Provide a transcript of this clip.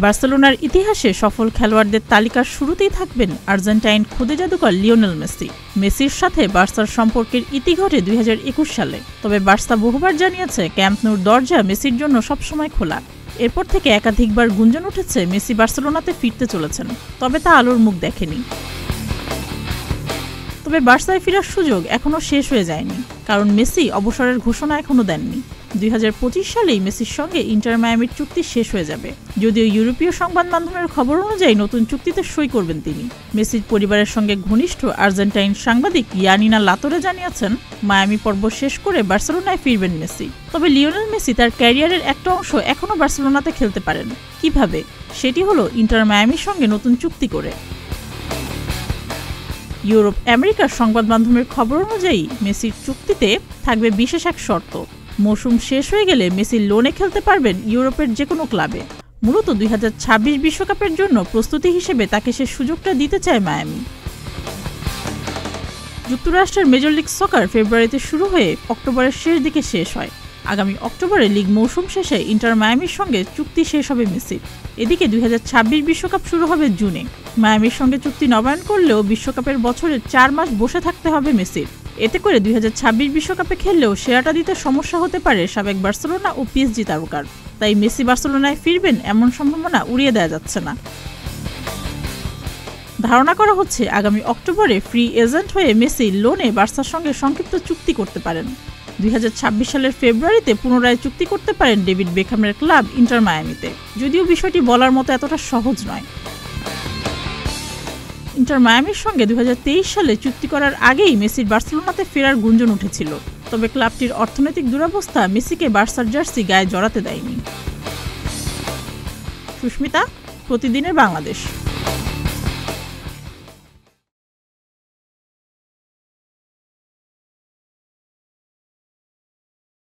বার্সেলোনার ইতিহাসে সফল খেলোয়াড়দের তালিকার শুরুতেই থাকবেন আর্জেন্টাইন খুদে জাদুকর লিওনেল মেসি। মেসির সাথে বার্সার সম্পর্কের ইতি ঘটে 2021 সালে। তবে বার্সা বহুবার জানিয়েছে ক্যাম্প নূর দরজা মেসির জন্য সবসময় খোলা। এরপর থেকে একাধিকবার গুঞ্জন উঠেছে মেসি বার্সেলোনাতে ফিরতে চলেছেন, তবে তা আলোর মুখ দেখেনি। তবে বার্সায় ফেরার সুযোগ এখনও শেষ হয়ে যায়নি, কারণ মেসি অবসরের ঘোষণা এখনও দেননি। 2025 সালেই মেসির সঙ্গে ইন্টার মায়ামির চুক্তি শেষ হয়ে যাবে, যদিও ইউরোপীয় সংবাদ মাধ্যমের খবর অনুযায়ী নতুন চুক্তিতে সই করবেন তিনি। মেসির পরিবারের সঙ্গে ঘনিষ্ঠ আর্জেন্টাইন সাংবাদিক ইয়ানিনা লাতোরে জানিয়েছেন, মায়ামি পর্ব শেষ করে বার্সেলোনায় ফিরবেন মেসি। তবে লিওনেল মেসি তার ক্যারিয়ারের একটা অংশ এখনও বার্সেলোনাতে খেলতে পারেন। কিভাবে? সেটি হলো ইন্টার মায়ামির সঙ্গে নতুন চুক্তি করে। ইউরোপ আমেরিকার সংবাদ মাধ্যমের খবর অনুযায়ী মেসির চুক্তিতে থাকবে বিশেষ এক শর্ত। মৌসুম শেষ হয়ে গেলে মেসি লোনে খেলতে পারবেন ইউরোপের যে কোনো ক্লাবে। মূলত 2026 বিশ্বকাপের জন্য প্রস্তুতি হিসেবে তাকে সে সুযোগটা দিতে চায় মায়ামি। যুক্তরাষ্ট্রের মেজর লিগ সকার ফেব্রুয়ারিতে শুরু হয়ে অক্টোবরের শেষ দিকে শেষ হয়। আগামী অক্টোবরে লিগ মৌসুম শেষে ইন্টার মায়ামির সঙ্গে চুক্তি শেষ হবে মেসির। এদিকে 2026 বিশ্বকাপ শুরু হবে জুনে। মায়ামির সঙ্গে চুক্তি নবায়ন করলেও বিশ্বকাপের বছরে 4 মাস বসে থাকতে হবে মেসির। এতে করে 2026 বিশ্বকাপে খেললেও সেরাটা দিতে সমস্যা হতে পারে সাবেক বার্সেলোনা ও পিএসজি তারকার। তাই মেসি বার্সেলোনায় ফিরবেন এমন সম্ভাবনা উড়িয়ে দেওয়া যাচ্ছে না। ধারণা করা হচ্ছে আগামী অক্টোবরে ফ্রি এজেন্ট হয়ে মেসি লোনে বার্সার সঙ্গে সংক্ষিপ্ত চুক্তি করতে পারেন। 2026 সালের ফেব্রুয়ারিতে পুনরায় চুক্তি করতে পারেন ডেভিড বেকহামের ক্লাব ইন্টার মায়ামিতে, যদিও বিষয়টি বলার মতো এতটা সহজ নয়। ইন্টার মায়ামির সঙ্গে 2023 সালে চুক্তি করার আগেই মেসির বার্সেলোনাতে ফেরার গুঞ্জন উঠেছিল। তবে ক্লাবটির অর্থনৈতিক দুরবস্থা মেসিকে বার্সার জার্সি গায়ে জড়াতে দেয়নি। সুস্মিতা, প্রতিদিনের বাংলাদেশ।